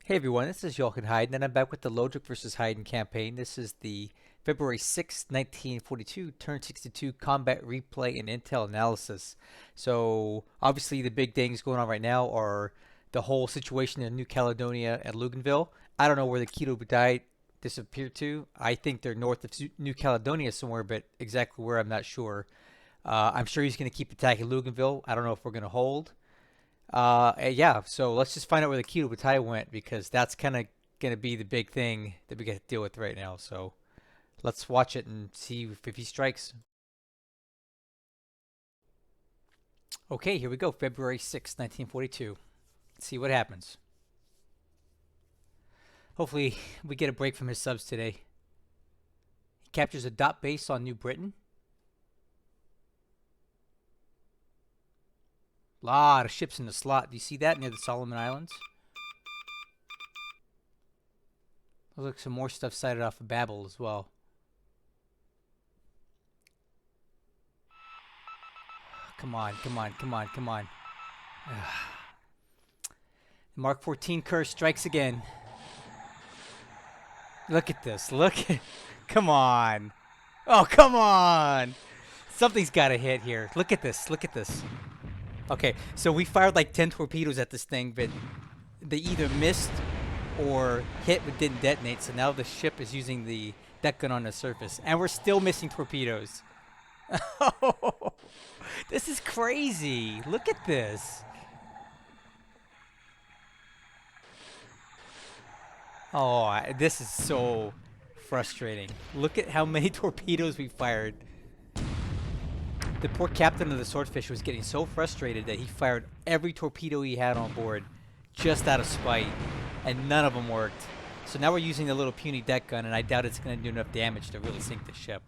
Hey everyone, this is Jochen Heiden, and I'm back with the Lodrik versus Heiden campaign. This is the February 6th, 1942, turn 62 combat replay and intel analysis. So, obviously, the big things going on right now are the whole situation in New Caledonia and Luganville. I don't know where the Kido Butai disappeared to. I think they're north of New Caledonia somewhere, but exactly where I'm not sure. I'm sure he's going to keep attacking Luganville. I don't know if we're going to hold. Yeah, so let's just find out where the Kido Butai went because that's kind of going to be the big thing that we got to deal with right now. So let's watch it and see if he strikes. Okay, here we go. February 6th, 1942. Let's see what happens. Hopefully, we get a break from his subs today. He captures a dot base on New Britain. Lot of ships in the slot. Do you see that near the Solomon Islands? Looks like some more stuff sighted off of Babel as well. Come on, come on, come on, come on. Mark 14 curse strikes again. Look at this. Look at. Come on. Oh, come on. Something's got to hit here. Look at this. Look at this. Okay, so we fired like 10 torpedoes at this thing, but they either missed or hit but didn't detonate. So now the ship is using the deck gun on the surface, and we're still missing torpedoes. This is crazy. Look at this. Oh, this is so frustrating. Look at how many torpedoes we fired. The poor captain of the Swordfish was getting so frustrated that he fired every torpedo he had on board just out of spite, and none of them worked. So now we're using the little puny deck gun, and I doubt it's going to do enough damage to really sink the ship.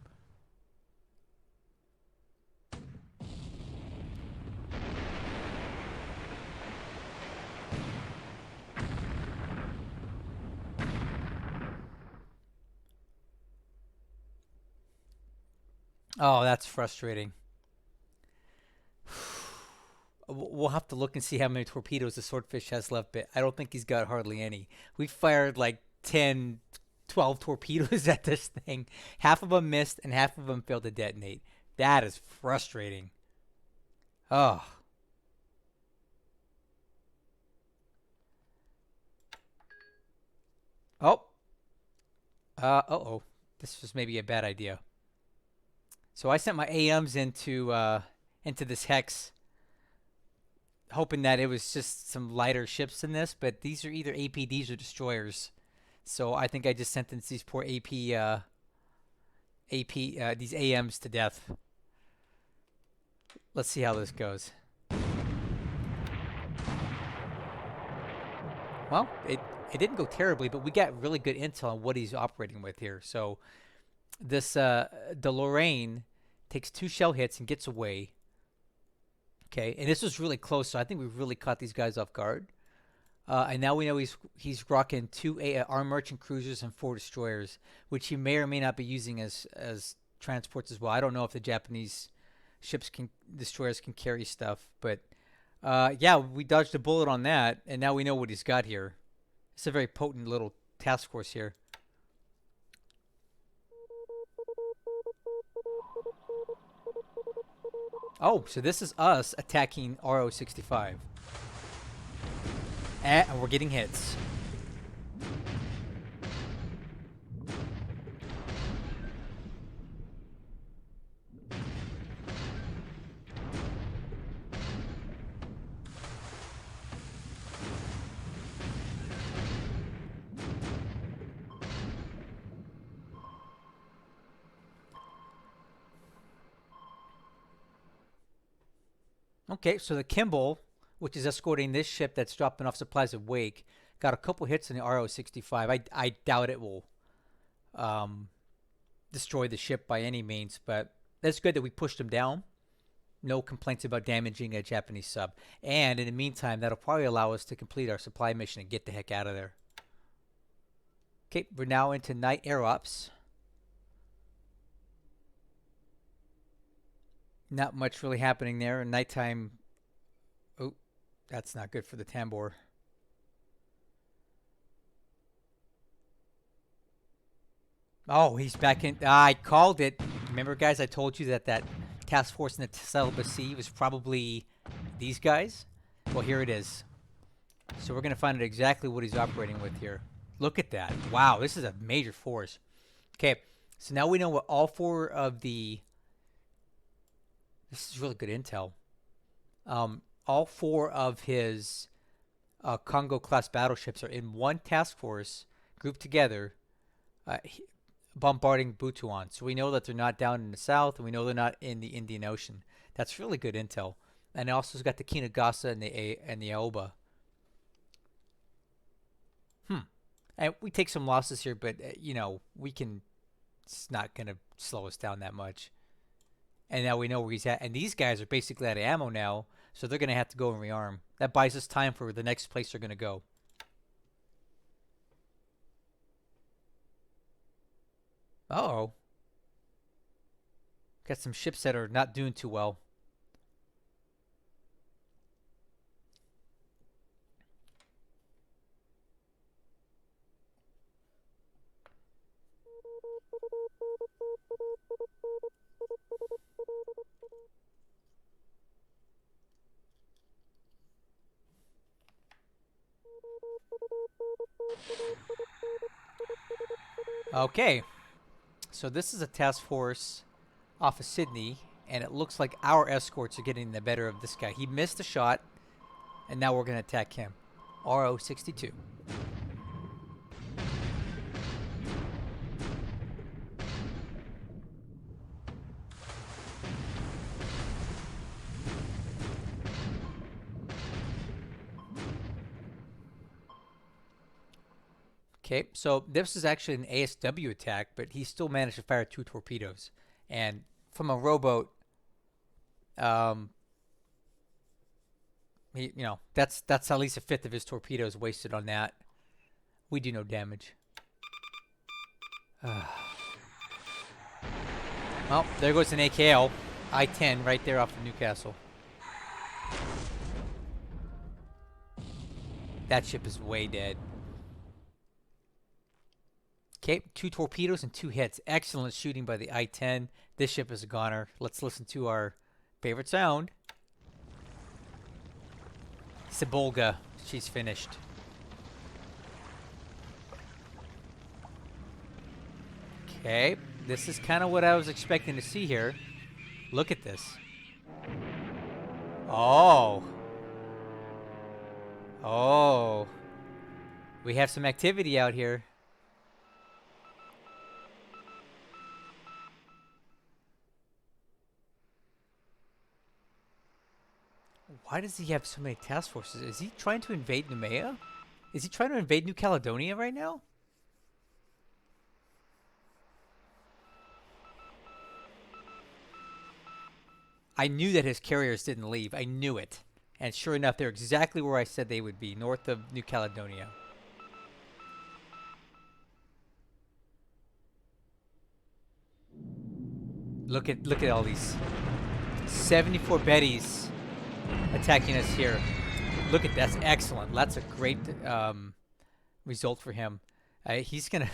Oh, that's frustrating. We'll have to look and see how many torpedoes the Swordfish has left, but I don't think he's got hardly any. We fired like 10, 12 torpedoes at this thing. Half of them missed and half of them failed to detonate. That is frustrating. Oh. Oh. Uh-oh. This was maybe a bad idea. So I sent my AMs into this hex, hoping that it was just some lighter ships in this, but these are either APDs or destroyers. So I think I just sentenced these poor these AMs to death. Let's see how this goes. Well, it didn't go terribly, but we got really good intel on what he's operating with here. So this the Lorraine takes 2 shell hits and gets away. Okay, and this was really close, so I think we really caught these guys off guard. And now we know he's rocking 2 armed merchant cruisers and 4 destroyers, which he may or may not be using as transports as well. I don't know if the Japanese destroyers can carry stuff, but yeah, we dodged a bullet on that, and now we know what he's got here. It's a very potent little task force here. Oh, so this is us attacking RO-65. And we're getting hits. Okay, so the Kimball, which is escorting this ship that's dropping off supplies at Wake, got a couple hits in the RO-65. I doubt it will destroy the ship by any means, but that's good that we pushed them down. No complaints about damaging a Japanese sub. And in the meantime, that'll probably allow us to complete our supply mission and get the heck out of there. Okay, we're now into night air ops. Not much really happening there. Nighttime. Oh, that's not good for the Tambor. Oh, he's back in. I called it. Remember, guys, I told you that that task force in the Celebes Sea was probably these guys? Well, here it is. So we're going to find out exactly what he's operating with here. Look at that. Wow, this is a major force. Okay, so now we know what all four of the... This is really good intel. All four of his Congo-class battleships are in one task force, grouped together, uh, bombarding Butuan. So we know that they're not down in the south, and we know they're not in the Indian Ocean. That's really good intel. And it also got the Kinagasa and the Aoba. And we take some losses here, but you know we can. It's not gonna slow us down that much. And now we know where he's at. And these guys are basically out of ammo now, so they're gonna have to go and rearm. That buys us time for the next place they're gonna go. Uh-oh. Got some ships that are not doing too well. Okay, so this is a task force off of Sydney, and it looks like our escorts are getting the better of this guy. He missed a shot, and now we're going to attack him. RO-62. Okay, so this is actually an ASW attack, but he still managed to fire 2 torpedoes. And from a rowboat, um, that's at least a fifth of his torpedoes wasted on that. We do no damage. Well, there goes an AKL. I-10 right there off of Newcastle. That ship is way dead. Okay, 2 torpedoes and 2 hits. Excellent shooting by the I-10. This ship is a goner. Let's listen to our favorite sound. Sibolga. She's finished. Okay, this is kind of what I was expecting to see here. Look at this. Oh. Oh. We have some activity out here. Why does he have so many task forces? Is he trying to invade Noumea? Is he trying to invade New Caledonia right now? I knew that his carriers didn't leave. I knew it. And sure enough, they're exactly where I said they would be, north of New Caledonia. Look at all these 74 Bettys attacking us here. Look at that's excellent. That's a great result for him. He's gonna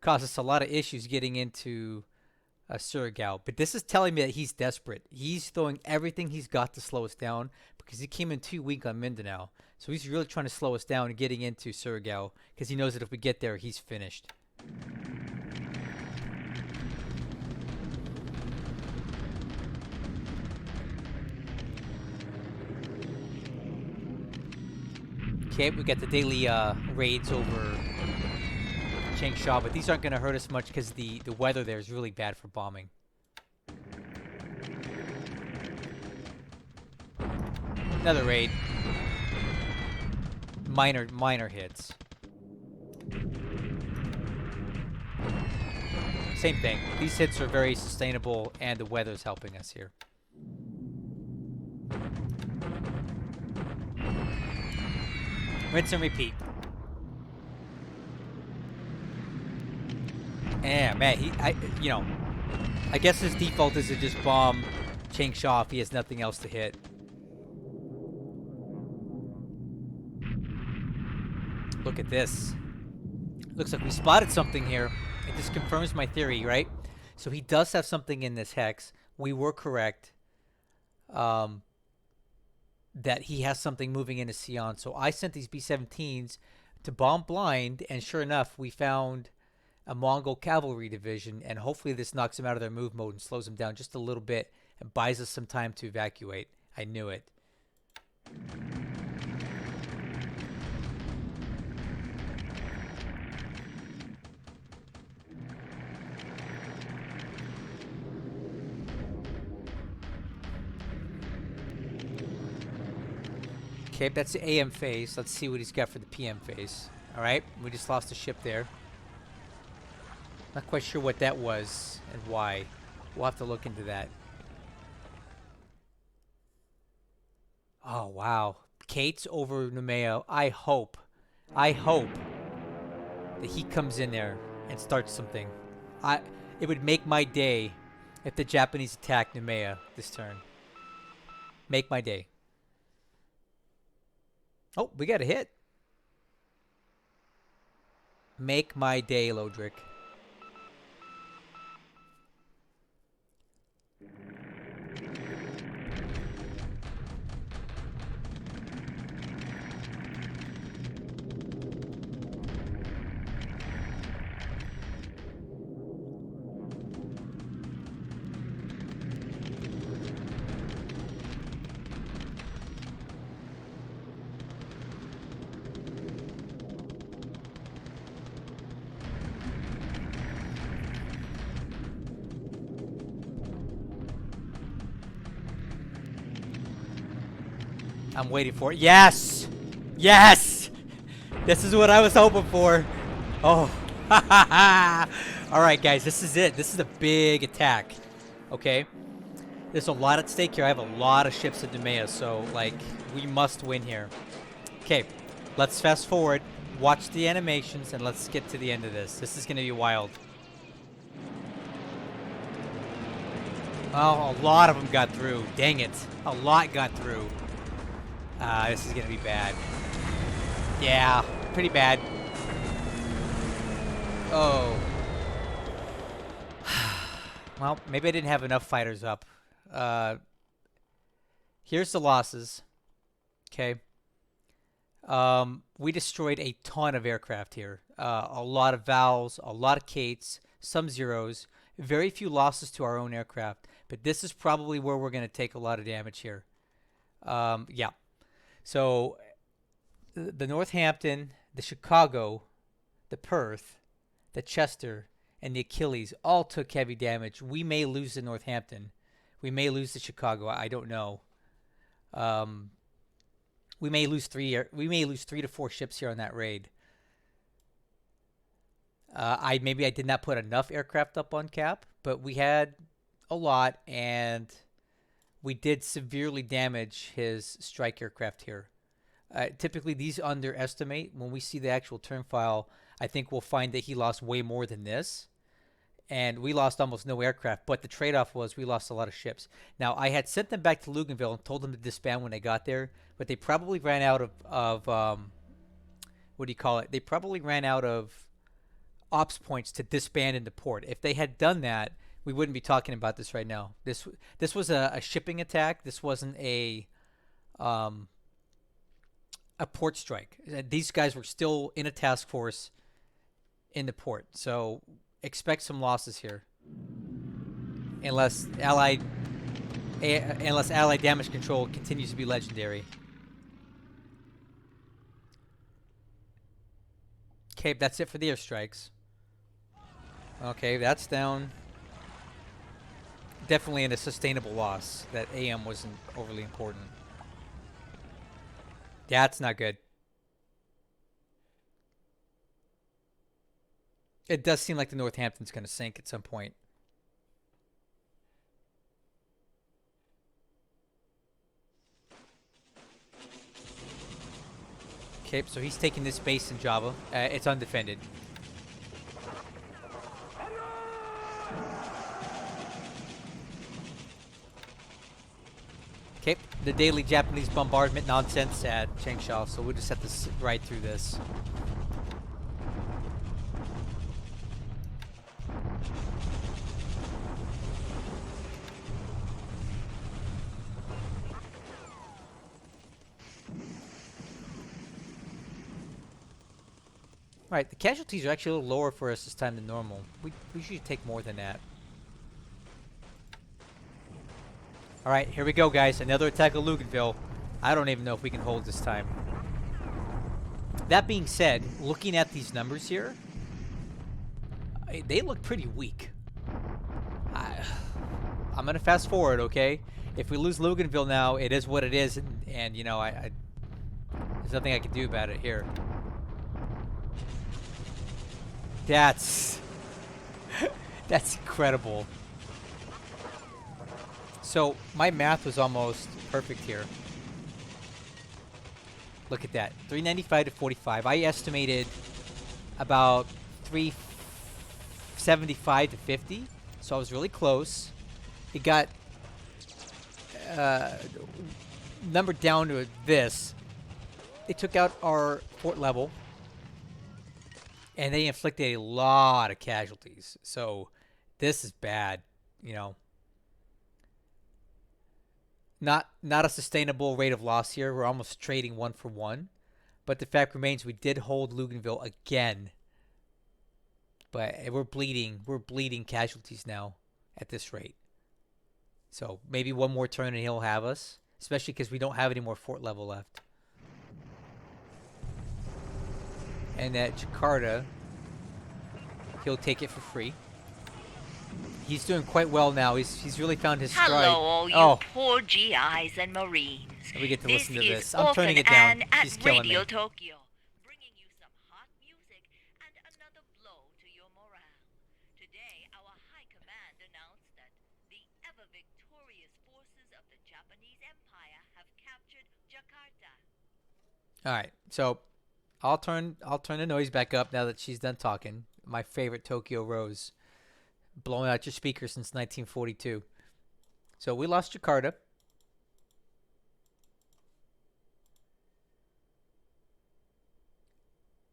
cause us a lot of issues getting into Surigao, but this is telling me that he's desperate. He's throwing everything he's got to slow us down because he came in too weak on Mindanao. So he's really trying to slow us down and getting into Surigao because he knows that if we get there, he's finished. Okay, we got the daily raids over Changsha, but these aren't going to hurt us much because the weather there is really bad for bombing. Another raid. Minor hits. Same thing. These hits are very sustainable, and the weather's helping us here. Rinse and repeat. Yeah, man, I guess his default is to just bomb Changsha if he has nothing else to hit. Look at this. Looks like we spotted something here. It just confirms my theory, right? So he does have something in this hex. We were correct. That he has something moving into Sion. So I sent these B-17s to bomb blind, and sure enough, we found a Mongol cavalry division, and hopefully this knocks them out of their move mode and slows them down just a little bit and buys us some time to evacuate. I knew it. Okay, that's the AM phase. Let's see what he's got for the PM phase. Alright, we just lost a ship there. Not quite sure what that was and why. We'll have to look into that. Oh, wow. Kate's over Noumea. I hope that he comes in there and starts something. It would make my day if the Japanese attack Noumea this turn. Make my day. Oh, we got a hit. Make my day, Lodrik. I'm waiting for it. Yes! Yes! This is what I was hoping for. Oh. Alright, guys. This is it. This is a big attack. Okay? There's a lot at stake here. I have a lot of ships in Noumea, so, like, we must win here. Okay. Let's fast forward. Watch the animations, and let's get to the end of this. This is going to be wild. Oh, a lot of them got through. Dang it. A lot got through. This is gonna be bad. Yeah, pretty bad. Oh. Well, maybe I didn't have enough fighters up. Here's the losses. Okay. We destroyed a ton of aircraft here. A lot of Vals, a lot of Kates, some zeros. Very few losses to our own aircraft. But this is probably where we're gonna take a lot of damage here. Yeah. So, the Northampton, the Chicago, the Perth, the Chester, and the Achilles all took heavy damage. We may lose the Northampton. We may lose the Chicago. I don't know. We may lose 3 to 4 ships here on that raid. Maybe I did not put enough aircraft up on cap, but we had a lot, and we did severely damage his strike aircraft here. Typically, these underestimate. When we see the actual turn file, I think we'll find that he lost way more than this. And we lost almost no aircraft, but the trade-off was we lost a lot of ships. Now, I had sent them back to Luganville and told them to disband when they got there, but they probably ran out of what do you call it? They probably ran out of ops points to disband into port. If they had done that, we wouldn't be talking about this right now. This was a shipping attack. This wasn't a port strike. These guys were still in a task force in the port. So expect some losses here. Unless Allied damage control continues to be legendary. Okay, that's it for the airstrikes. Okay, that's down. Definitely in a sustainable loss. That AM wasn't overly important. That's not good. It does seem like the Northampton's going to sink at some point. Okay, so he's taking this base in Java. It's undefended. Okay, the daily Japanese bombardment nonsense at Changsha, so we'll just have to ride through this. Right, the casualties are actually a little lower for us this time than normal. We should take more than that. Alright, here we go, guys. Another attack of Luganville. I don't even know if we can hold this time. That being said, looking at these numbers here, they look pretty weak. I'm going to fast forward, okay? If we lose Luganville now, it is what it is, and you know, there's nothing I can do about it here. That's incredible. So my math was almost perfect here. Look at that, 395 to 45. I estimated about 375 to 50, so I was really close. It got numbered down to this. It took out our fort level, and they inflicted a lot of casualties. So this is bad, you know. Not a sustainable rate of loss here. We're almost trading 1 for 1. But the fact remains we did hold Luganville again. But we're bleeding casualties now at this rate. So maybe one more turn and he'll have us. Especially because we don't have any more fort level left. And at Jakarta, he'll take it for free. He's doing quite well now. He's really found his stride. Hello, all you poor GIs and Marines. We get to listen to this. I'm turning it down. She's killing me. Tokyo, bringing you some hot music and another blow to your morale. Today, our high command announced that the ever-victorious forces of the Japanese Empire have captured Jakarta. All right, so I'll turn the noise back up now that she's done talking. My favorite Tokyo Rose. Blowing out your speaker since 1942. So we lost Jakarta.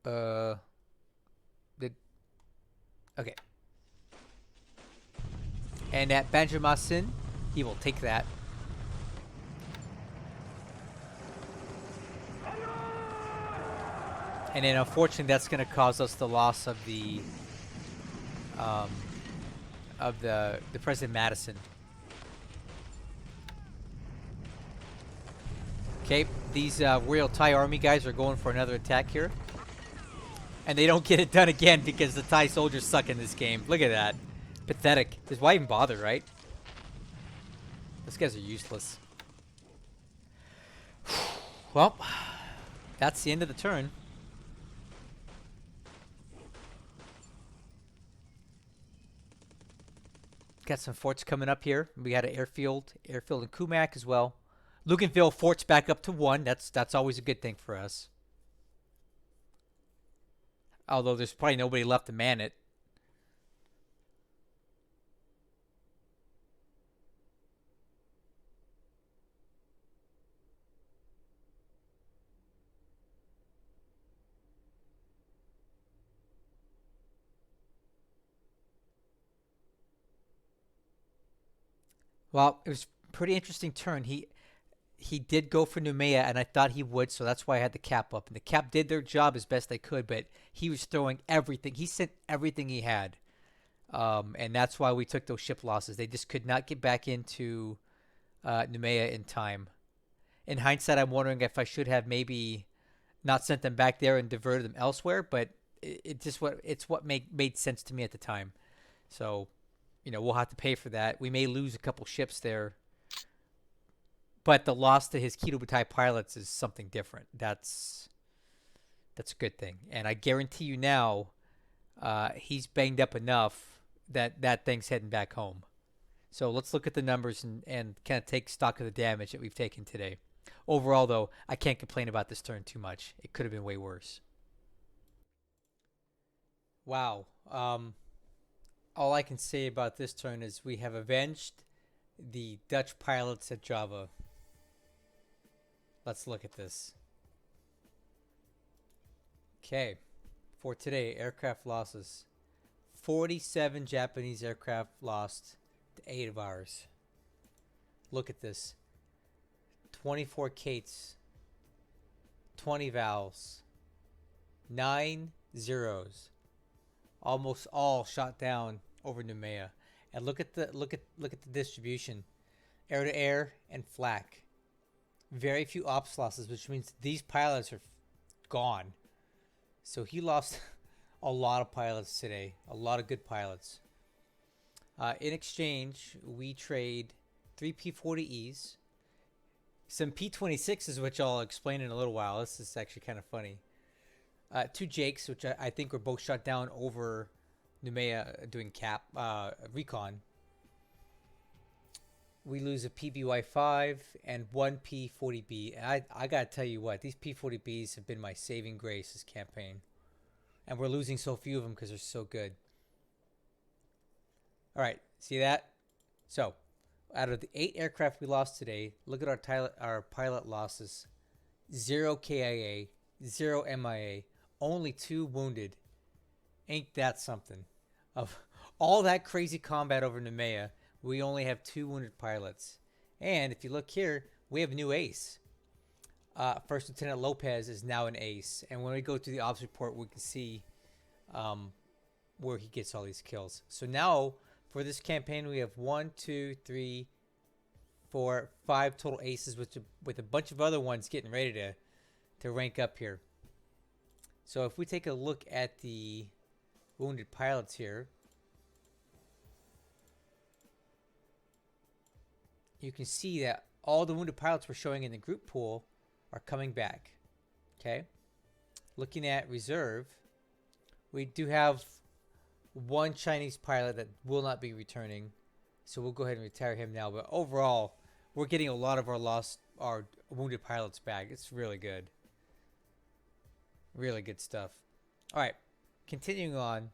Okay. And at Banjarmasin, he will take that. And then unfortunately that's going to cause us the loss of the President Madison. Okay, these Royal Thai Army guys are going for another attack here. And they don't get it done again because the Thai soldiers suck in this game. Look at that. Pathetic. Just why even bother, right? Those guys are useless. Well, that's the end of the turn. Got some forts coming up here. We got an airfield in Kumak as well. Luganville forts back up to 1. That's always a good thing for us. Although there's probably nobody left to man it. Well, it was a pretty interesting turn. He did go for Noumea, and I thought he would, so that's why I had the cap up. And the cap did their job as best they could, but he was throwing everything. He sent everything he had, and that's why we took those ship losses. They just could not get back into Noumea in time. In hindsight, I'm wondering if I should have maybe not sent them back there and diverted them elsewhere, but it's what made sense to me at the time. So, you know, we'll have to pay for that. We may lose a couple ships there. But the loss to his Kido Butai pilots is something different. That's a good thing. And I guarantee you now, he's banged up enough that thing's heading back home. So let's look at the numbers and kind of take stock of the damage that we've taken today. Overall, though, I can't complain about this turn too much. It could have been way worse. Wow. All I can say about this turn is we have avenged the Dutch pilots at Java. Let's look at this. Okay. For today, aircraft losses. 47 Japanese aircraft lost to 8 of ours. Look at this. 24 Kates, 20 Vals, 9 Zeros. Almost all shot down over Noumea. And look at the distribution. Air to air and flak. Very few ops losses, which means these pilots are gone. So he lost a lot of pilots today. A lot of good pilots. In exchange, we trade 3 P-40Es, some P-26s, which I'll explain in a little while. This is actually kind of funny. 2 Jakes, which I think were both shot down over Noumea doing recon. We lose a PBY-5 and 1 P-40B. And I gotta tell you what, these P-40Bs have been my saving grace this campaign. And we're losing so few of them because they're so good. Alright, see that? So, out of the 8 aircraft we lost today, look at our pilot losses. 0 KIA, 0 MIA, only 2 wounded. Ain't that something? Of all that crazy combat over Noumea, we only have 2 wounded pilots. And if you look here, we have a new ace. First Lieutenant Lopez is now an ace. And when we go to the ops report, we can see where he gets all these kills. So now, for this campaign, we have 1, 2, 3, 4, 5 total aces with a bunch of other ones getting ready to rank up here. So if we take a look at the wounded pilots here, you can see that all the wounded pilots we're showing in the group pool are coming back. Okay. Looking at reserve, we do have 1 Chinese pilot that will not be returning. So we'll go ahead and retire him now. But overall, we're getting a lot of our wounded pilots back. It's really good. Really good stuff. All right. Continuing on.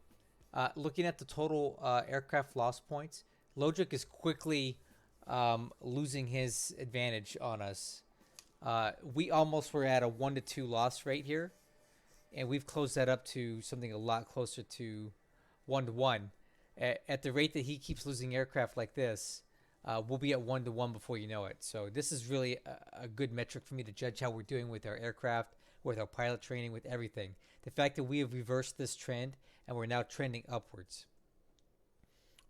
Looking at the total aircraft loss points, Lodrik is quickly losing his advantage on us. We almost were at a 1-2 loss rate here, and we've closed that up to something a lot closer to 1-1. At the rate that he keeps losing aircraft like this, we'll be at 1-1 before you know it. So this is really a good metric for me to judge how we're doing with our aircraft, with our pilot training, with everything. The fact that we have reversed this trend and we're now trending upwards.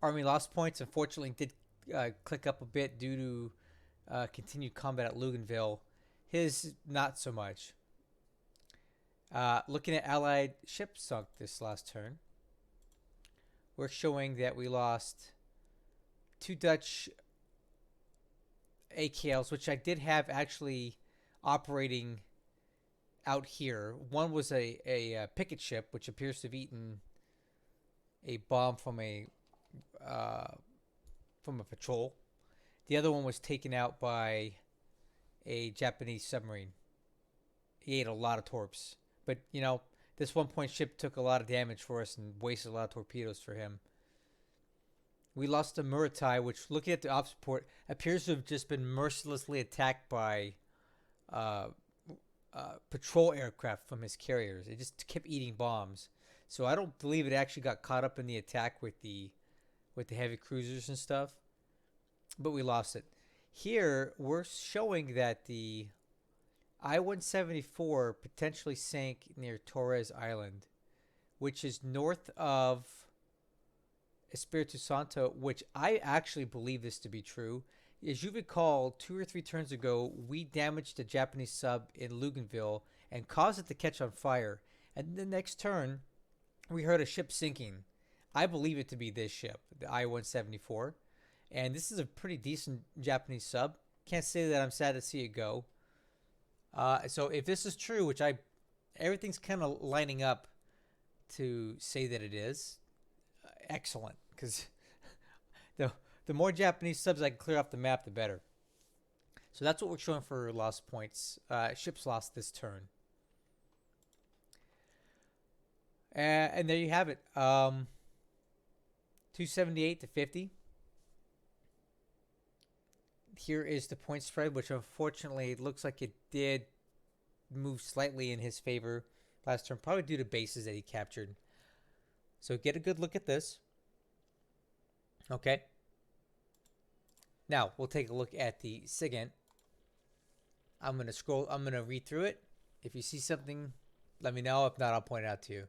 Army loss points, unfortunately, did click up a bit due to continued combat at Luganville. His, not so much. Looking at Allied ships sunk this last turn, we're showing that we lost 2 Dutch AKLs, which I did have actually operating out here. One was a picket ship, which appears to have eaten a bomb from a patrol. The other one was taken out by a Japanese submarine. He ate a lot of torps. But, you know, this 1-point ship took a lot of damage for us and wasted a lot of torpedoes for him. We lost a Butai, which, looking at the ops report, appears to have just been mercilessly attacked by patrol aircraft from his carriers. It just kept eating bombs. So I don't believe it actually got caught up in the attack with the heavy cruisers and stuff. But we lost it. Here, we're showing that the I-174 potentially sank near Torres Island, which is north of Espiritu Santo, which I actually believe this to be true. As you recall, 2 or 3 turns ago, we damaged a Japanese sub in Luganville and caused it to catch on fire. And the next turn, we heard a ship sinking. I believe it to be this ship, the I-174. And this is a pretty decent Japanese sub. Can't say that I'm sad to see it go. So if this is true, which everything's kind of lining up to say that it is, excellent. Because the more Japanese subs I can clear off the map, the better. So that's what we're showing for lost points. Ships lost this turn. And there you have it. 278 to 50. Here is the point spread, which unfortunately looks like it did move slightly in his favor last turn, probably due to bases that he captured. So get a good look at this. Okay. Now we'll take a look at the SIGINT. I'm gonna scroll. I'm gonna read through it. If you see something, let me know. If not, I'll point it out to you.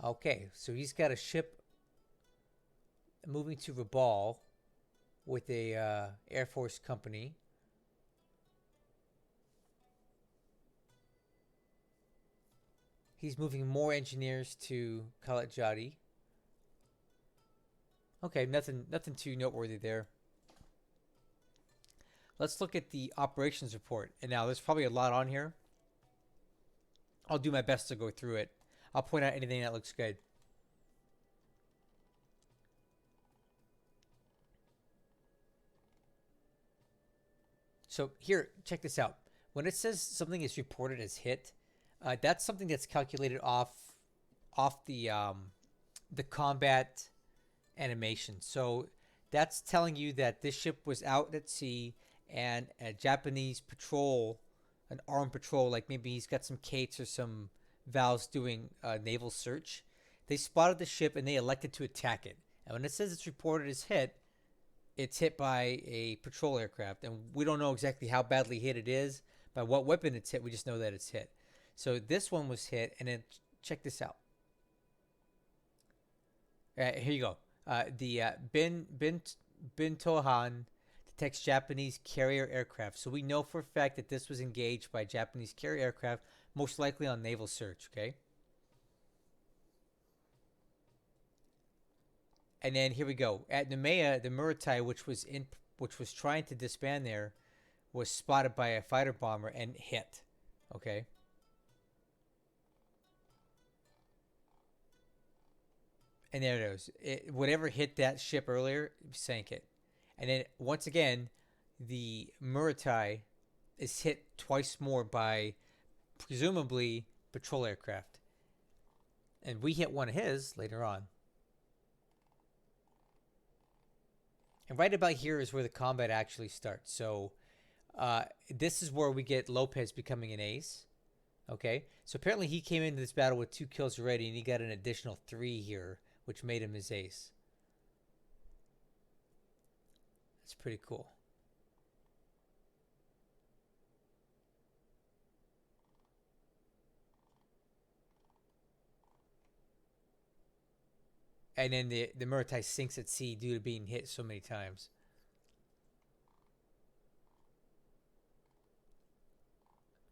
Okay, so he's got a ship moving to Rabaul with a Air Force company. He's moving more engineers to Caledonia. Okay, nothing too noteworthy there. Let's look at the operations report. And now there's probably a lot on here. I'll do my best to go through it. I'll point out anything that looks good. So here, check this out. When it says something is reported as hit, that's something that's calculated off the combat animation. So that's telling you that this ship was out at sea and a Japanese patrol, an armed patrol, like maybe he's got some Kates or some Vals doing naval search. They spotted the ship and they elected to attack it. And when it says it's reported as hit, it's hit by a patrol aircraft. And we don't know exactly how badly hit it is, by what weapon it's hit. We just know that it's hit. So this one was hit, and then check this out. Here you go. The Bin Tohan detects Japanese carrier aircraft. So we know for a fact that this was engaged by Japanese carrier aircraft, most likely on naval search. Okay. And then here we go. At Noumea, the Butai, which was trying to disband there, was spotted by a fighter bomber and hit. Okay. And there it is. Whatever hit that ship earlier sank it. And then once again, the Butai is hit twice more by presumably patrol aircraft. And we hit one of his later on. And right about here is where the combat actually starts. So this is where we get Lopez becoming an ace. Okay, so apparently he came into this battle with 2 kills already, and he got an additional 3 here, which made him his ace. That's pretty cool. And then the Butai sinks at sea due to being hit so many times.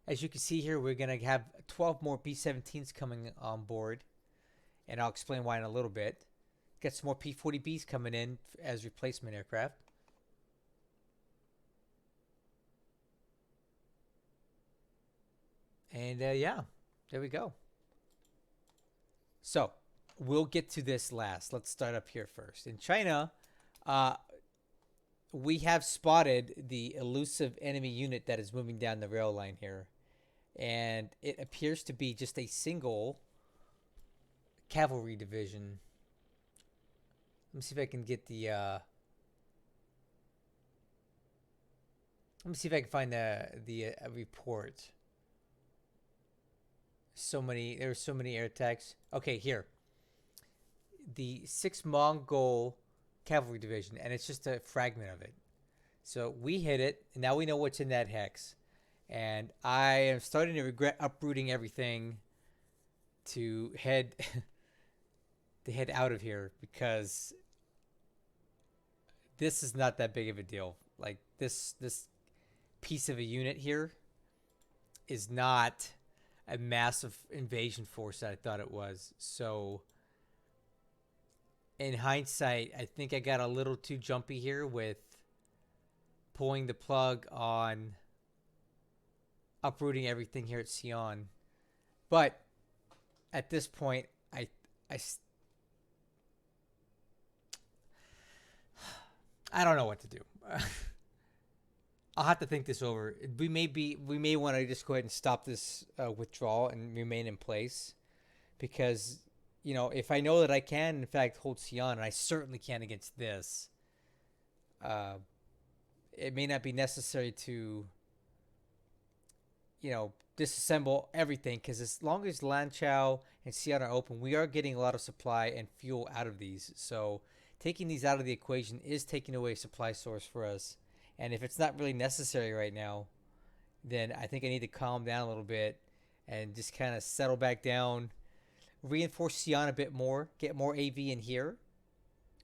As you can see here, we're going to have 12 more B-17s coming on board. And I'll explain why in a little bit. Get some more P-40Bs coming in as replacement aircraft. And yeah, there we go. So we'll get to this last. Let's start up here first. In China, we have spotted the elusive enemy unit that is moving down the rail line here. And it appears to be just a single cavalry division. Let me see if I can get the let me see if I can find the report. There were so many air attacks. Okay, here. The 6th Mongol cavalry division, and it's just a fragment of it. So we hit it, and now we know what's in that hex. And I am starting to regret uprooting everything to head out of here, because this is not that big of a deal. Like this piece of a unit here is not a massive invasion force that I thought it was. So in hindsight, I think I got a little too jumpy here with pulling the plug on uprooting everything here at Sion. But at this point, I don't know what to do. I'll have to think this over. We may want to just go ahead and stop this withdrawal and remain in place, because if I know that I can in fact hold Sion, and I certainly can against this, it may not be necessary to disassemble everything, because as long as Lanchow and Xi'an are open, we are getting a lot of supply and fuel out of these. So taking these out of the equation is taking away a supply source for us. And if it's not really necessary right now, then I think I need to calm down a little bit and just kind of settle back down, reinforce Xi'an a bit more, get more AV in here.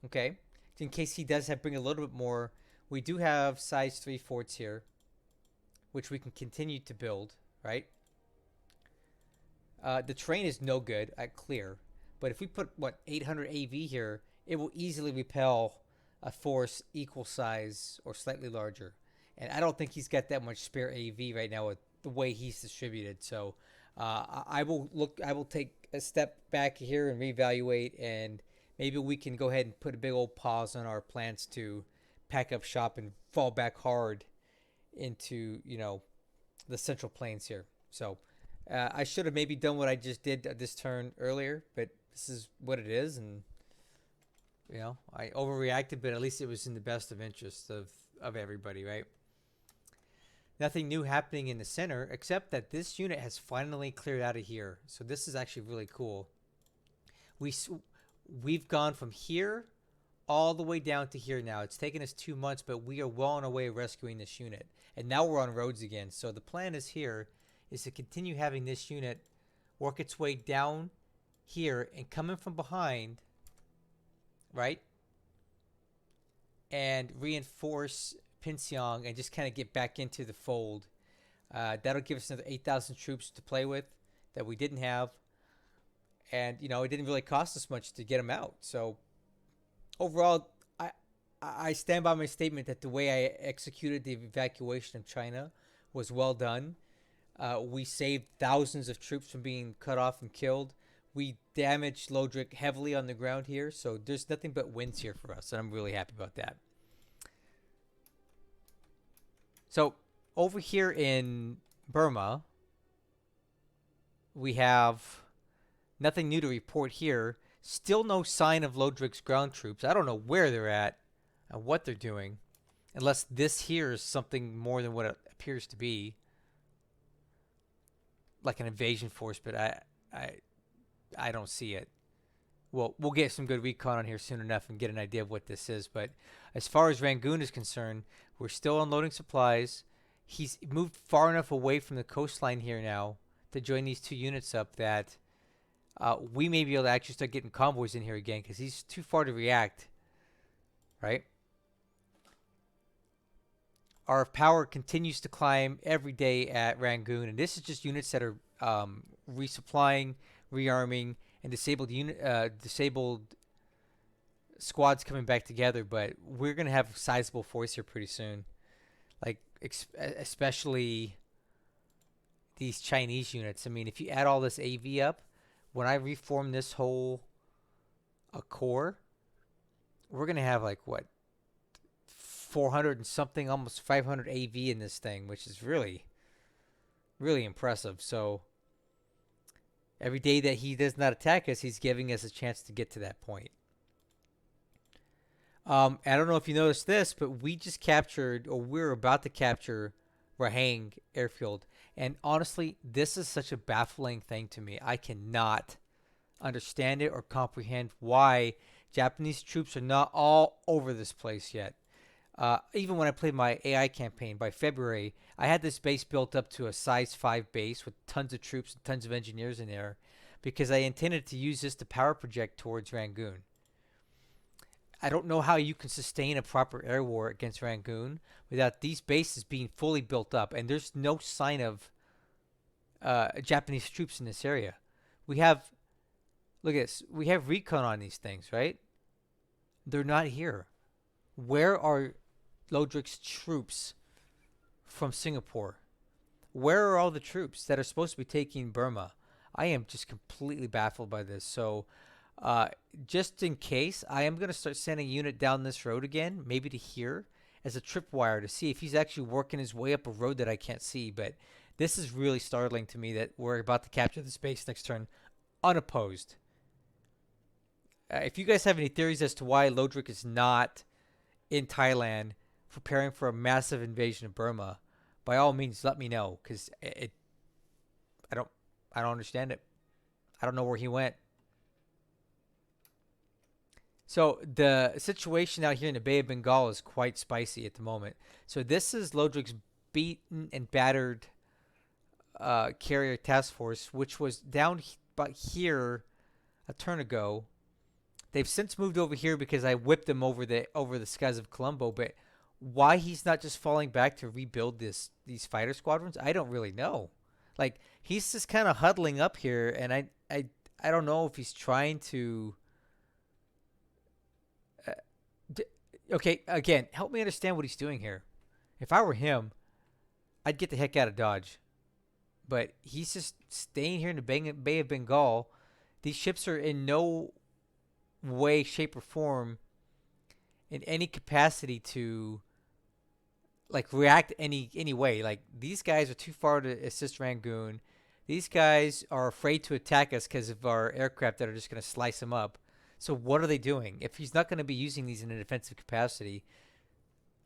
Okay. In case he does bring a little bit more, we do have size 3 forts here, which we can continue to build, right? The terrain is no good at clear, but if we put, 800 AV here, it will easily repel a force equal size or slightly larger. And I don't think he's got that much spare AV right now with the way he's distributed. So I will take a step back here and reevaluate, and maybe we can go ahead and put a big old pause on our plans to pack up shop and fall back hard into, the central plains here. So I should have maybe done what I just did this turn earlier, but this is what it is. And, I overreacted, but at least it was in the best of interest of everybody, right? Nothing new happening in the center, except that this unit has finally cleared out of here. So this is actually really cool. We've gone from here all the way down to here now. It's taken us 2 months, but we are well on our way rescuing this unit. And now we're on roads again. So the plan is to continue having this unit work its way down here and come in from behind, right? And reinforce Pinxiang and just kind of get back into the fold. That'll give us another 8,000 troops to play with that we didn't have. And, it didn't really cost us much to get them out. So overall, I stand by my statement that the way I executed the evacuation of China was well done. We saved thousands of troops from being cut off and killed. We damaged Lodrik heavily on the ground here, so there's nothing but wins here for us, and I'm really happy about that. So over here in Burma, we have nothing new to report here. Still no sign of Lodrik's ground troops. I don't know where they're at and what they're doing, unless this here is something more than what it appears to be, like an invasion force. But I don't see it. Well, we'll get some good recon on here soon enough and get an idea of what this is. But as far as Rangoon is concerned, we're still unloading supplies. He's moved far enough away from the coastline here now to join these two units up that we may be able to actually start getting convoys in here again, because he's too far to react, right? Our power continues to climb every day at Rangoon, and this is just units that are resupplying, rearming, and disabled squads coming back together. But we're gonna have a sizable force here pretty soon, like especially these Chinese units. I mean, if you add all this AV up, when I reform this whole core, we're gonna have like 400 and something, almost 500 AV in this thing, which is really, really impressive. So every day that he does not attack us, he's giving us a chance to get to that point. I don't know if you noticed this, but we just captured, or we're about to capture, Rahang airfield. And honestly, this is such a baffling thing to me. I cannot understand it or comprehend why Japanese troops are not all over this place yet. Even when I played my AI campaign, by February, I had this base built up to a size 5 base with tons of troops and tons of engineers in there, because I intended to use this to power project towards Rangoon. I don't know how you can sustain a proper air war against Rangoon without these bases being fully built up, and there's no sign of Japanese troops in this area. We have, look at this, we have recon on these things, right? They're not here. Where are Lodrik's troops from Singapore? Where are all the troops that are supposed to be taking Burma? I am just completely baffled by this. So just in case, I am going to start sending a unit down this road again, maybe to here, as a tripwire to see if he's actually working his way up a road that I can't see. But this is really startling to me that we're about to capture the space next turn unopposed. If you guys have any theories as to why Lodrik is not in Thailand preparing for a massive invasion of Burma, by all means let me know, because I don't I don't understand it. I don't know where he went. So the situation out here in the Bay of Bengal is quite spicy at the moment. So this is Lodrik's beaten and battered carrier task force, which was down about here a turn ago. They've since moved over here because I whipped them over the skies of Colombo. But why he's not just falling back to rebuild these fighter squadrons, I don't really know. Like he's just kind of huddling up here, and I don't know if he's trying to. Uh, okay, again, help me understand what he's doing here. If I were him, I'd get the heck out of Dodge. But he's just staying here in the Bay of Bengal. These ships are in no way, shape, or form in any capacity to like react any way. Like these guys are too far to assist Rangoon. These guys are afraid to attack us because of our aircraft that are just going to slice them up. So what are they doing? If he's not going to be using these in a defensive capacity,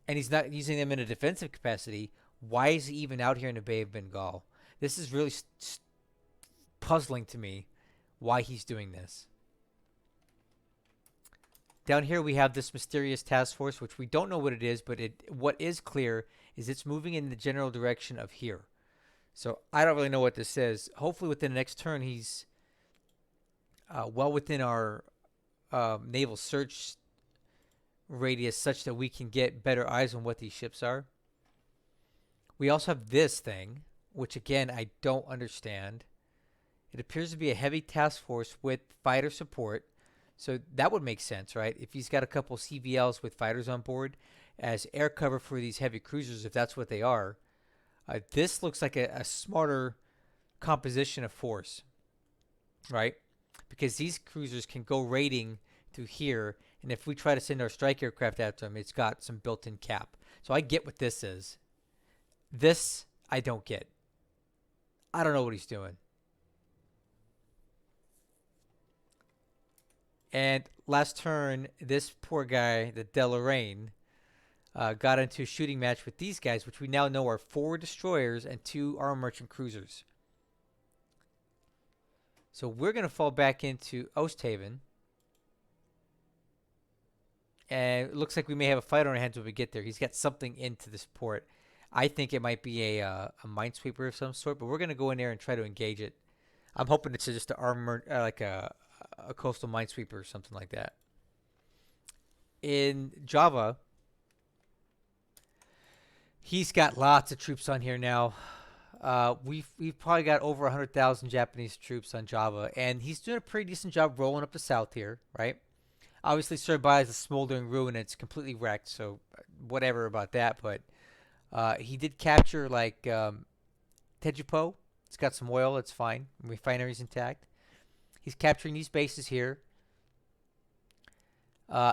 and he's not using them in a defensive capacity, why is he even out here in the Bay of Bengal? This is really puzzling to me why he's doing this. Down here we have this mysterious task force, which we don't know what it is, but what is clear is it's moving in the general direction of here. So I don't really know what this is. Hopefully within the next turn he's well within our naval search radius such that we can get better eyes on what these ships are. We also have this thing, which again I don't understand. It appears to be a heavy task force with fighter support. So that would make sense, right? If he's got a couple CVLs with fighters on board as air cover for these heavy cruisers, if that's what they are. This looks like a smarter composition of force, right? Because these cruisers can go raiding through here, and if we try to send our strike aircraft after them, it's got some built-in cap. So I get what this is. This I don't get. I don't know what he's doing. And last turn, this poor guy, the Deloraine, got into a shooting match with these guys, which we now know are 4 destroyers and 2 armed merchant cruisers. So we're going to fall back into Oosthaven. And it looks like we may have a fight on our hands when we get there. He's got something into this port. I think it might be a minesweeper of some sort, but we're going to go in there and try to engage it. I'm hoping it's just an armored, like a coastal minesweeper or something like that. In Java, he's got lots of troops on here now. We've probably got over 100,000 Japanese troops on Java, and he's doing a pretty decent job rolling up the south here, right? Obviously, Surabaya is a smoldering ruin, and it's completely wrecked, so whatever about that. But he did capture like Tejupo. It's got some oil. It's fine. Refinery's intact. He's capturing these bases here.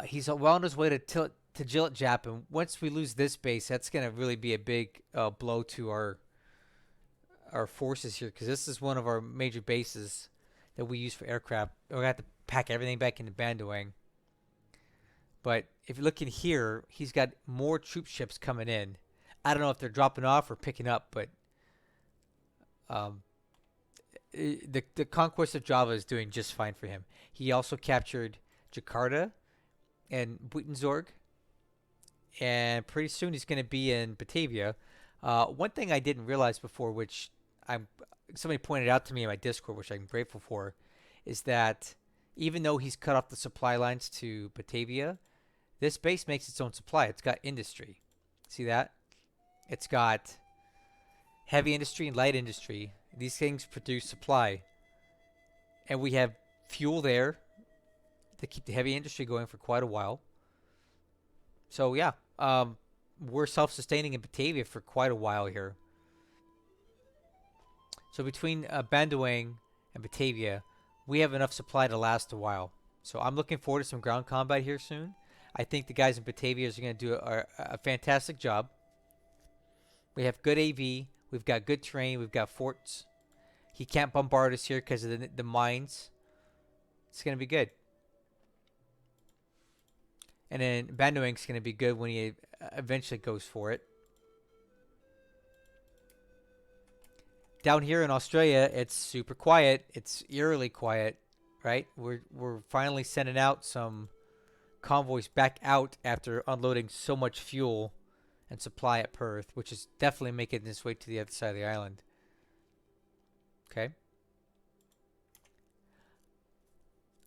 He's well on his way to Jilitjap, and once we lose this base, that's going to really be a big blow to our forces here, because this is one of our major bases that we use for aircraft. We're going to have to pack everything back into Bandoang. But if you look in here, he's got more troop ships coming in. I don't know if they're dropping off or picking up, but the conquest of Java is doing just fine for him. He also captured Jakarta and Buitenzorg, and pretty soon he's going to be in Batavia. One thing I didn't realize before, which somebody pointed out to me in my Discord, which I'm grateful for, is that even though he's cut off the supply lines to Batavia, this base makes its own supply. It's got industry. See that? It's got heavy industry and light industry. These things produce supply. And we have fuel there to keep the heavy industry going for quite a while. So, yeah. We're self-sustaining in Batavia for quite a while here. So between Bandoang and Batavia, we have enough supply to last a while. So I'm looking forward to some ground combat here soon. I think the guys in Batavia are going to do a fantastic job. We have good AV. We've got good terrain. We've got forts. He can't bombard us here because of the mines. It's going to be good. And then Bandoang's going to be good when he eventually goes for it. down here in Australia, it's super quiet. It's eerily quiet, right? We're finally sending out some convoys back out after unloading so much fuel and supply at Perth, which is definitely making its way to the other side of the island. Okay.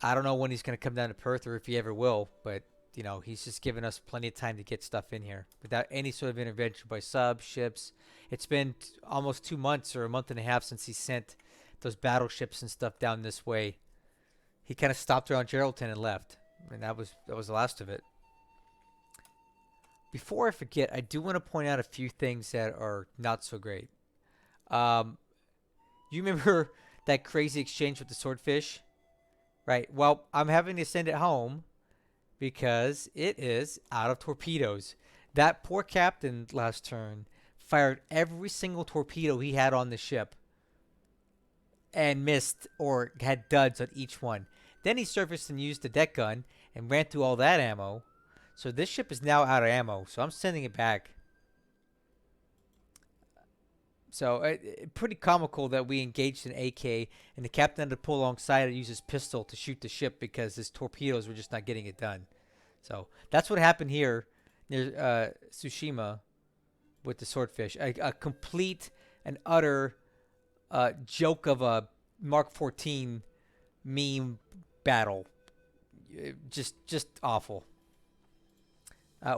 I don't know when he's going to come down to Perth or if he ever will, but he's just given us plenty of time to get stuff in here without any sort of intervention by subs, ships. It's been almost 2 months or a month and a half since he sent those battleships and stuff down this way. He kind of stopped around Geraldton and left, and that was the last of it. Before I forget, I do want to point out a few things that are not so great. You remember that crazy exchange with the swordfish? Right. Well, I'm having to send it home because it is out of torpedoes. That poor captain last turn fired every single torpedo he had on the ship and missed or had duds on each one. Then he surfaced and used the deck gun and ran through all that ammo. So this ship is now out of ammo, so I'm sending it back. So pretty comical that we engaged an AK and the captain had to pull alongside and use his pistol to shoot the ship because his torpedoes were just not getting it done. So that's what happened here near Tsushima with the swordfish. A complete and utter joke of a Mark 14 meme battle. Just awful.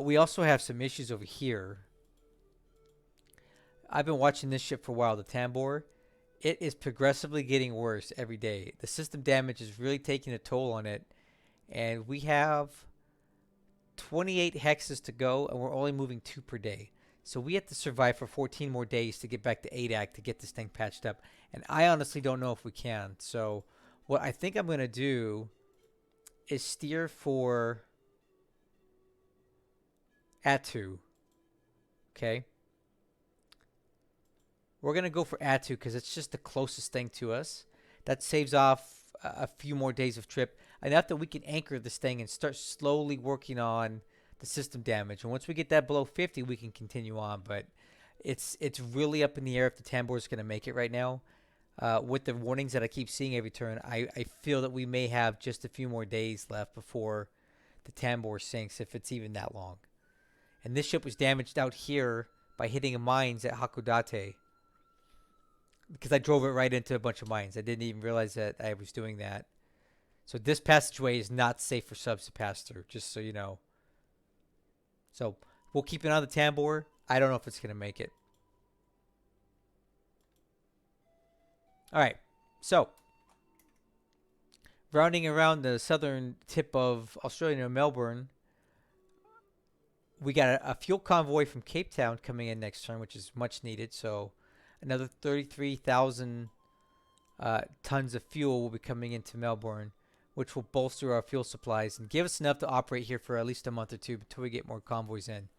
We also have some issues over here. I've been watching this ship for a while, the Tambor. It is progressively getting worse every day. The system damage is really taking a toll on it. And we have 28 hexes to go, and we're only moving 2 per day. So we have to survive for 14 more days to get back to ADAC to get this thing patched up. And I honestly don't know if we can. So what I think I'm going to do is steer for Attu. Okay. We're going to go for Attu because it's just the closest thing to us. That saves off a few more days of trip. Enough that we can anchor this thing and start slowly working on the system damage. And once we get that below 50, we can continue on. But it's really up in the air if the Tambor is going to make it right now. With the warnings that I keep seeing every turn, I feel that we may have just a few more days left before the Tambor sinks, if it's even that long. And this ship was damaged out here by hitting mines at Hakodate. Because I drove it right into a bunch of mines. I didn't even realize that I was doing that. So this passageway is not safe for subs to pass through, just so you know. So we'll keep it on the Tambor. I don't know if it's going to make it. All right. So rounding around the southern tip of Australia near Melbourne, we got a fuel convoy from Cape Town coming in next turn, which is much needed. So another 33,000 tons of fuel will be coming into Melbourne, which will bolster our fuel supplies and give us enough to operate here for at least a month or two until we get more convoys in.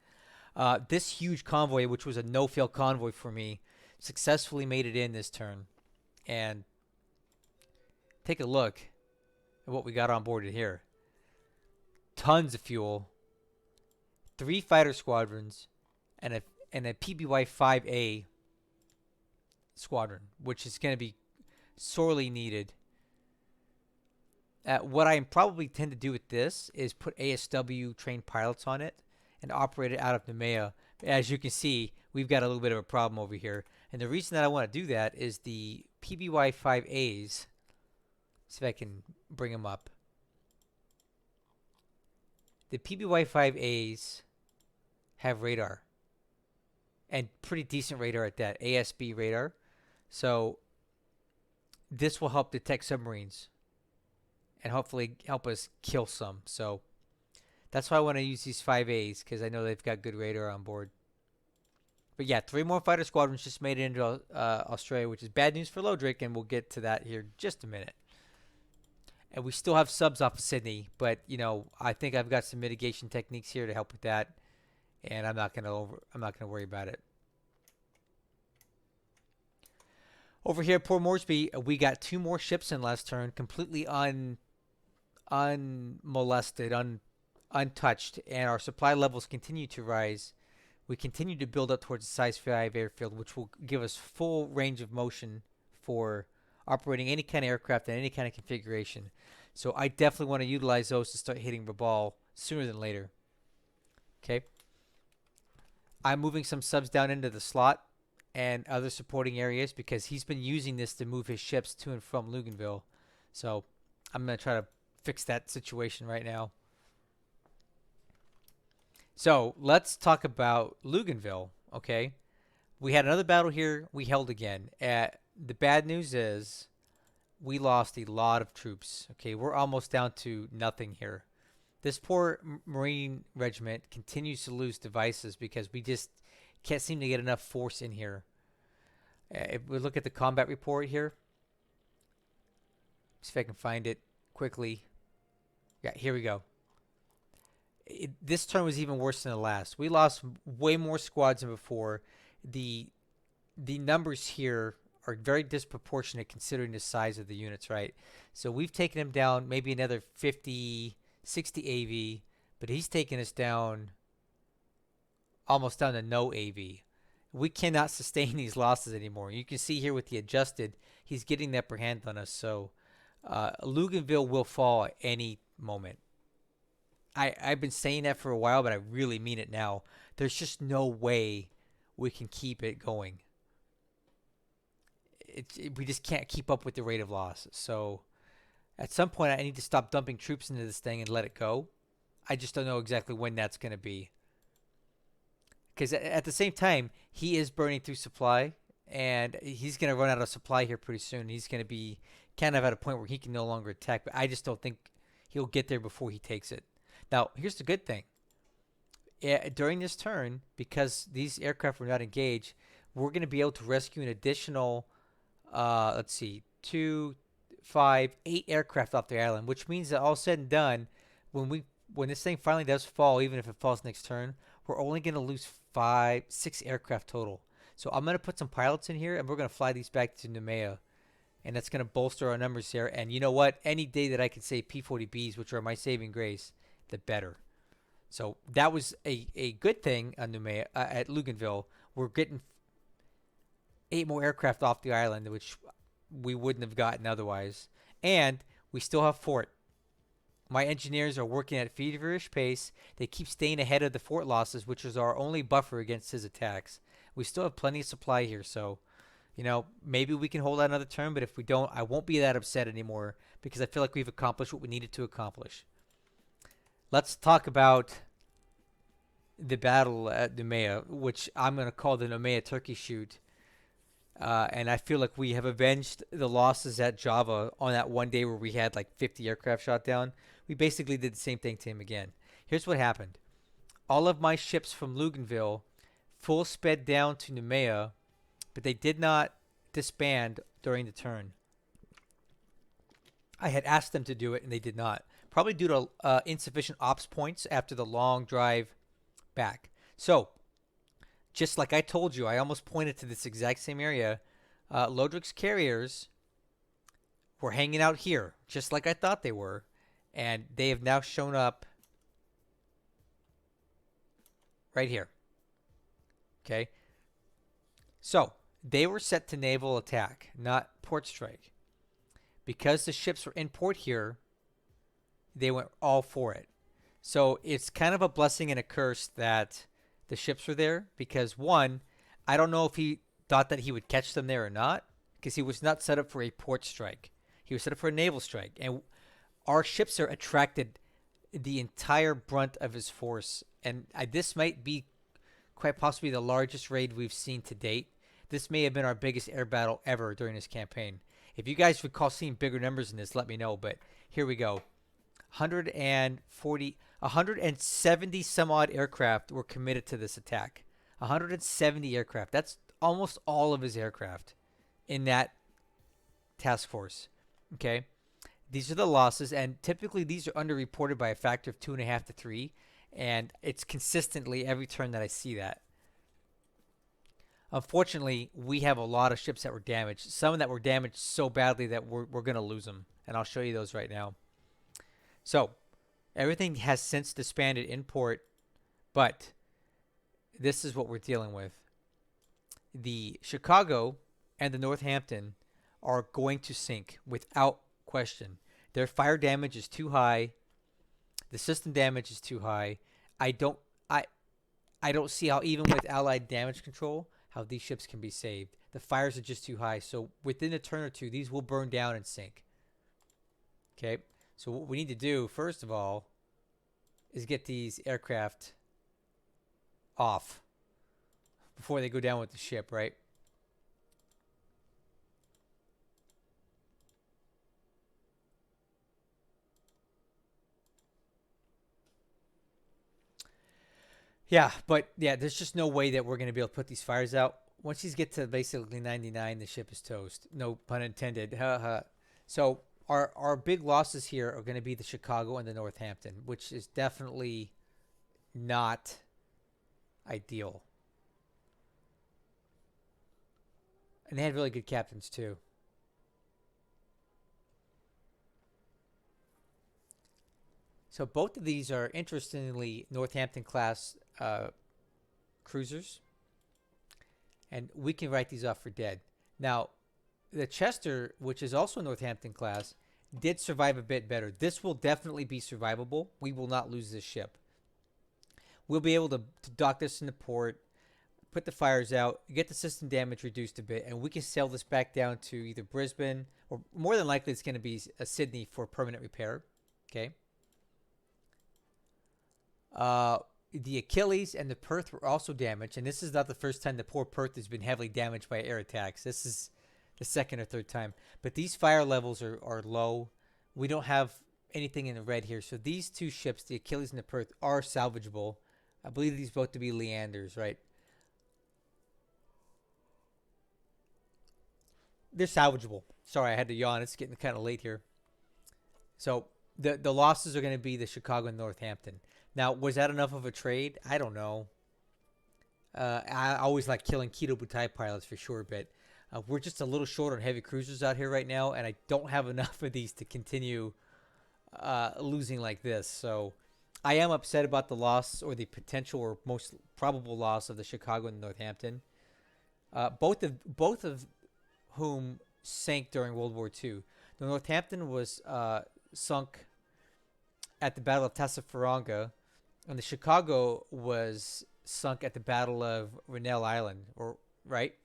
This huge convoy, which was a no-fail convoy for me, successfully made it in this turn. And take a look at what we got on board here. Tons of fuel, 3 fighter squadrons, and a PBY-5A squadron, which is going to be sorely needed. What I probably tend to do with this is put ASW trained pilots on it and operate it out of Noumea. As you can see, we've got a little bit of a problem over here. And the reason that I want to do that is the PBY-5As, see if I can bring them up. The PBY-5As have radar. And pretty decent radar at that, ASB radar. So this will help detect submarines and hopefully help us kill some. So that's why I want to use these 5As, because I know they've got good radar on board. But yeah, 3 more fighter squadrons just made it into Australia, which is bad news for Lodrik, and we'll get to that here in just a minute. And we still have subs off of Sydney, but I think I've got some mitigation techniques here to help with that, and I'm not gonna worry about it. Over here at Port Moresby, we got 2 more ships in last turn, completely unmolested, untouched, and our supply levels continue to rise. We continue to build up towards the size 5 airfield, which will give us full range of motion for operating any kind of aircraft in any kind of configuration. So I definitely want to utilize those to start hitting Rabaul sooner than later. Okay. I'm moving some subs down into the slot and other supporting areas because he's been using this to move his ships to and from Luganville. So I'm going to try to fix that situation right now. So let's talk about Luganville, okay? We had another battle here. We held again. The bad news is we lost a lot of troops. Okay, we're almost down to nothing here. This poor Marine regiment continues to lose devices because we just can't seem to get enough force in here. If we look at the combat report here, see if I can find it quickly. Yeah, here we go. This turn was even worse than the last. We lost way more squads than before. The numbers here are very disproportionate considering the size of the units, right? So we've taken him down maybe another 50, 60 AV, but he's taken us down almost down to no AV. We cannot sustain these losses anymore. You can see here with the adjusted, he's getting the upper hand on us. So Luganville will fall at any moment. I've been saying that for a while, but I really mean it now. There's just no way we can keep it going. We just can't keep up with the rate of loss. So at some point, I need to stop dumping troops into this thing and let it go. I just don't know exactly when that's going to be. Because at the same time, he is burning through supply, and he's going to run out of supply here pretty soon. He's going to be kind of at a point where he can no longer attack, but I just don't think he'll get there before he takes it. Now, here's the good thing. During this turn, because these aircraft were not engaged, we're going to be able to rescue an additional, let's see, 2, 5, 8 aircraft off the island, which means that all said and done, when this thing finally does fall, even if it falls next turn, we're only going to lose 5, 6 aircraft total. So I'm going to put some pilots in here, and we're going to fly these back to Noumea. And that's going to bolster our numbers here. And you know what? Any day that I can say P-40Bs, which are my saving grace, the better. So that was a good thing on Noumea, at Luganville. We're getting 8 more aircraft off the island, which we wouldn't have gotten otherwise. And we still have fort. My engineers are working at feverish pace. They keep staying ahead of the fort losses, which is our only buffer against his attacks. We still have plenty of supply here, so maybe we can hold out another turn, but if we don't, I won't be that upset anymore because I feel like we've accomplished what we needed to accomplish. Let's talk about the battle at Noumea, which I'm going to call the Noumea Turkey Shoot. And I feel like we have avenged the losses at Java on that one day where we had like 50 aircraft shot down. We basically did the same thing to him again. Here's what happened. All of my ships from Luganville full sped down to Noumea, but they did not disband during the turn. I had asked them to do it, and they did not. Probably due to insufficient ops points after the long drive back. So, just like I told you, I almost pointed to this exact same area. Lodrik's carriers were hanging out here, just like I thought they were. And they have now shown up right here. Okay. So, they were set to naval attack, not port strike. Because the ships were in port here, they went all for it. So it's kind of a blessing and a curse that the ships were there because, one, I don't know if he thought that he would catch them there or not because he was not set up for a port strike. He was set up for a naval strike. And our ships there attracted the entire brunt of his force. And this might be quite possibly the largest raid we've seen to date. This may have been our biggest air battle ever during this campaign. If you guys recall seeing bigger numbers in this, let me know. But here we go. 170 some odd aircraft were committed to this attack. 170 aircraft. That's almost all of his aircraft in that task force. Okay. These are the losses, and typically these are underreported by a factor of 2.5 to 3, and it's consistently every turn that I see that. Unfortunately, we have a lot of ships that were damaged. Some that were damaged so badly that we're going to lose them, and I'll show you those right now. So, everything has since disbanded in port, but this is what we're dealing with. The Chicago and the Northampton are going to sink without question. Their fire damage is too high. The system damage is too high. I don't I I don't see how, even with allied damage control, how these ships can be saved. The fires are just too high. So within a turn or two, these will burn down and sink. Okay. So what we need to do, first of all, is get these aircraft off before they go down with the ship, right? Yeah, but yeah, there's just no way that we're going to be able to put these fires out. Once these get to basically 99, the ship is toast. No pun intended. So our big losses here are going to be the Chicago and the Northampton, which is definitely not ideal. And they had really good captains too. So both of these are interestingly Northampton class cruisers, and we can write these off for dead. Now, the Chester, which is also Northampton class, did survive a bit better. This will definitely be survivable. We will not lose this ship. We'll be able to dock this in the port, put the fires out, get the system damage reduced a bit, and we can sail this back down to either Brisbane, or more than likely it's going to be Sydney for permanent repair. Okay. The Achilles and the Perth were also damaged, and this is not the first time the poor Perth has been heavily damaged by air attacks. This is the second or third time. But these fire levels are low. We don't have anything in the red here. So these two ships, the Achilles and the Perth, are salvageable. I believe these both to be Leanders, right? They're salvageable. Sorry, I had to yawn. It's getting kind of late here. So the losses are going to be the Chicago and Northampton. Now, was that enough of a trade? I don't know. I always like killing Kido Butai pilots for sure, but we're just a little short on heavy cruisers out here right now, and I don't have enough of these to continue losing like this. So I am upset about the loss, or the potential or most probable loss, of the Chicago and Northampton. Both of whom sank during World War II. The Northampton was sunk at the Battle of Tassafaronga, and the Chicago was sunk at the Battle of Rennell Island, or right.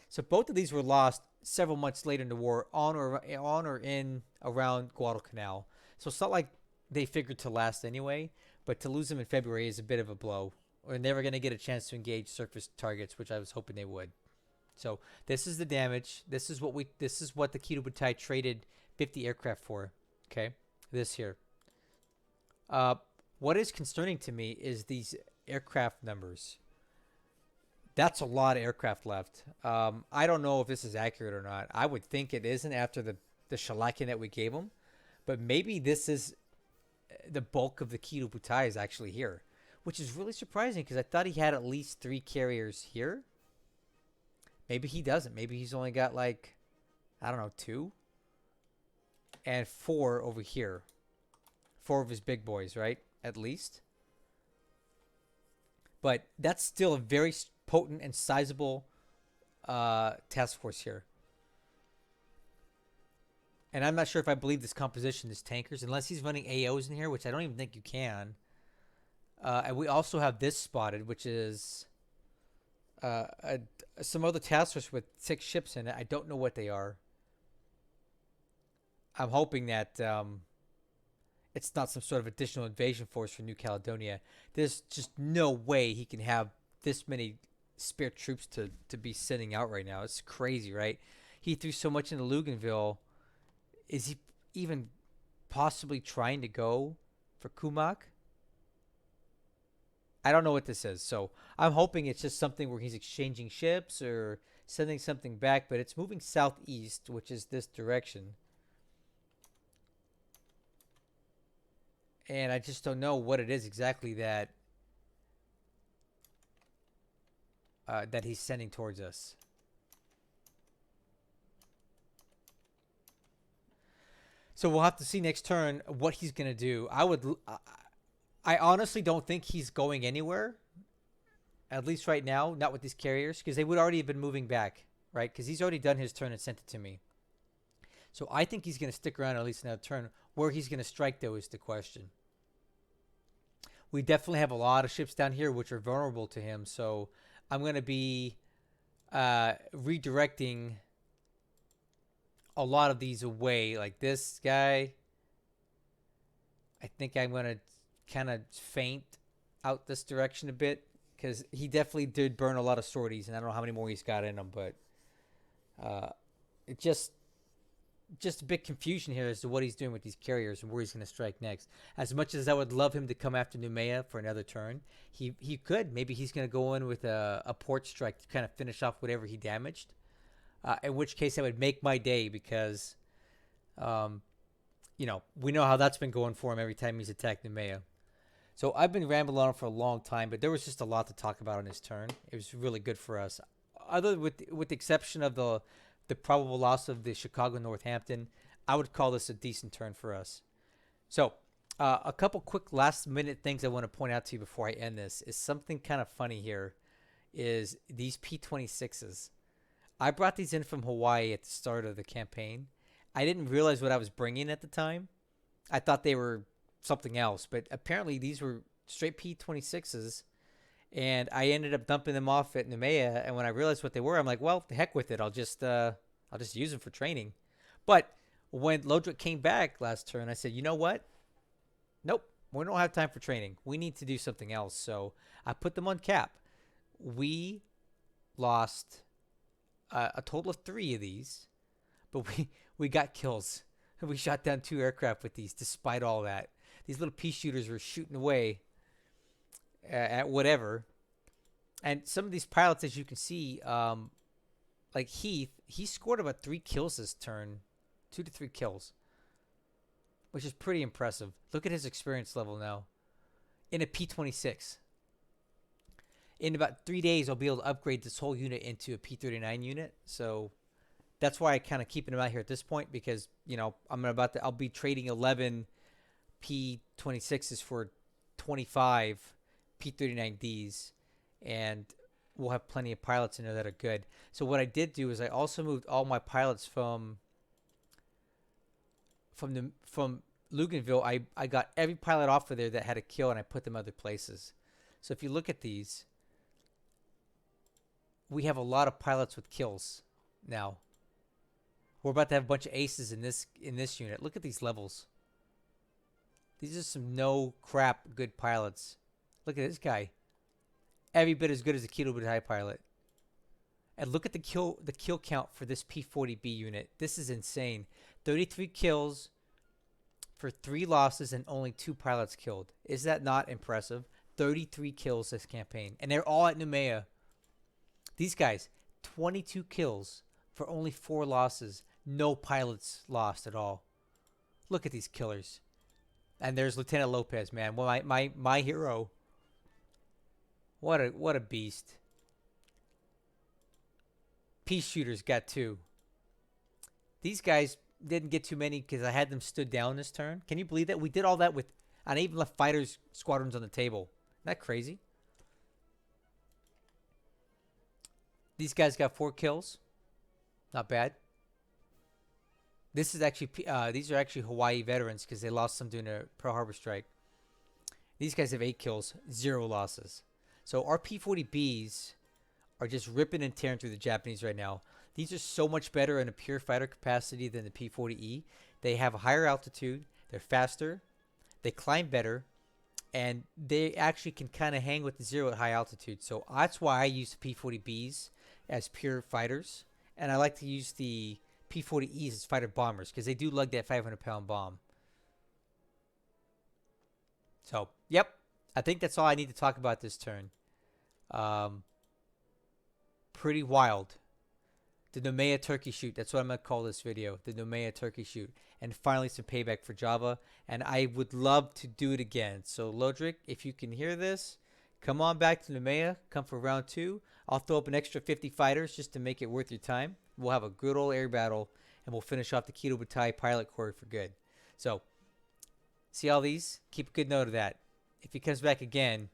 So both of these were lost several months later in the war, on or in around Guadalcanal. So it's not like they figured to last anyway. But to lose them in February is a bit of a blow. We're never going to get a chance to engage surface targets, which I was hoping they would. So this is the damage. This is what the Kido Butai traded 50 aircraft for. Okay, this here. What is concerning to me is these aircraft numbers. That's a lot of aircraft left. I don't know if this is accurate or not. I would think it isn't after the shellacking that we gave them, but maybe this is the bulk of the Kido Butai is actually here, which is really surprising because I thought he had at least 3 carriers here. Maybe he doesn't. Maybe he's only got like, I don't know, 2 and 4 over here. 4 of his big boys, right? At least. But that's still a very potent and sizable task force here. And I'm not sure if I believe this composition is tankers, unless he's running AOs in here, which I don't even think you can. And we also have this spotted, which is some other task force with 6 ships in it. I don't know what they are. I'm hoping that it's not some sort of additional invasion force for New Caledonia. There's just no way he can have this many spare troops to be sending out right now. It's crazy, right? He threw so much into Luganville. Is he even possibly trying to go for Kumak? I don't know what this is. So I'm hoping it's just something where he's exchanging ships or sending something back, but it's moving southeast, which is this direction. And I just don't know what it is exactly that that he's sending towards us. So we'll have to see next turn what he's going to do. I honestly don't think he's going anywhere. At least right now, not with these carriers, because they would already have been moving back, right? Because he's already done his turn and sent it to me. So I think he's going to stick around at least another turn. Where he's going to strike, though, is the question. We definitely have a lot of ships down here which are vulnerable to him. So I'm going to be redirecting a lot of these away. Like this guy, I think I'm going to kind of feint out this direction a bit, because he definitely did burn a lot of sorties, and I don't know how many more he's got in him, but it just a bit confusion here as to what he's doing with these carriers and where he's going to strike next. As much as I would love him to come after Noumea for another turn, he could. Maybe he's going to go in with a port strike to kind of finish off whatever he damaged. In which case, that would make my day, because, we know how that's been going for him every time he's attacked Noumea. So I've been rambling on for a long time, but there was just a lot to talk about on his turn. It was really good for us. Other with the exception of the probable loss of the Chicago Northampton, I would call this a decent turn for us. So a couple quick last minute things I want to point out to you before I end this is something kind of funny here is these P-26s. I brought these in from Hawaii at the start of the campaign. I didn't realize what I was bringing at the time. I thought they were something else, but apparently these were straight P-26s, and I ended up dumping them off at Noumea. And when I realized what they were, I'm like, well, the heck with it. I'll just use them for training. But when Lodrik came back last turn, I said, you know what? Nope, we don't have time for training. We need to do something else. So I put them on cap. We lost a total of 3 of these, but we got kills. We shot down 2 aircraft with these, despite all that. These little pea shooters were shooting away at whatever. And some of these pilots, as you can see, like Heath, he scored about 3 kills this turn. 2 to 3 kills. Which is pretty impressive. Look at his experience level now. In a P-26. In about 3 days, I'll be able to upgrade this whole unit into a P-39 unit. So that's why I kind of keep him out here at this point, because, I'll be trading 11 P-26s for 25 P-39Ds, and we'll have plenty of pilots in there that are good. So what I did do is I also moved all my pilots from Luganville. I got every pilot off of there that had a kill, and I put them other places. So if you look at these, we have a lot of pilots with kills now. We're about to have a bunch of aces in this unit. Look at these levels. These are some no crap good pilots. Look at this guy. Every bit as good as a Kido Butai pilot. And look at the kill count for this P-40B unit. This is insane. 33 kills for 3 losses and only 2 pilots killed. Is that not impressive? 33 kills this campaign. And they're all at Noumea. These guys, 22 kills for only 4 losses. No pilots lost at all. Look at these killers. And there's Lieutenant Lopez, man. Well, my hero. What a beast. Peace shooters got 2. These guys didn't get too many because I had them stood down this turn. Can you believe that? We did all that and I even left fighters squadrons on the table. Isn't that crazy? These guys got 4 kills. Not bad. This is actually these are actually Hawaii veterans because they lost some during a Pearl Harbor strike. These guys have 8 kills, 0 losses. So our P-40Bs are just ripping and tearing through the Japanese right now. These are so much better in a pure fighter capacity than the P-40E. They have a higher altitude. They're faster. They climb better. And they actually can kind of hang with the 0 at high altitude. So that's why I use the P-40Bs as pure fighters. And I like to use the P-40Es as fighter bombers because they do lug that 500-pound bomb. So, yep. I think that's all I need to talk about this turn. Pretty wild. The Noumea Turkey Shoot. That's what I'm going to call this video. The Noumea Turkey Shoot. And finally some payback for Java. And I would love to do it again. So, Lodrik, if you can hear this, come on back to Noumea. Come for round 2. I'll throw up an extra 50 fighters just to make it worth your time. We'll have a good old air battle. And we'll finish off the Kido Butai pilot corps for good. So, see all these? Keep a good note of that. If he comes back again,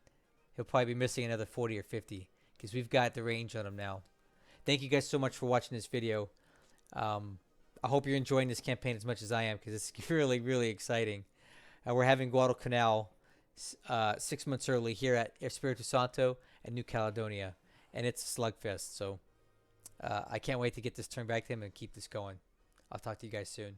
he'll probably be missing another 40 or 50 because we've got the range on him now. Thank you guys so much for watching this video. I hope you're enjoying this campaign as much as I am because it's really, really exciting. We're having Guadalcanal 6 months early here at Espiritu Santo and New Caledonia, and it's a slugfest. So I can't wait to get this turned back to him and keep this going. I'll talk to you guys soon.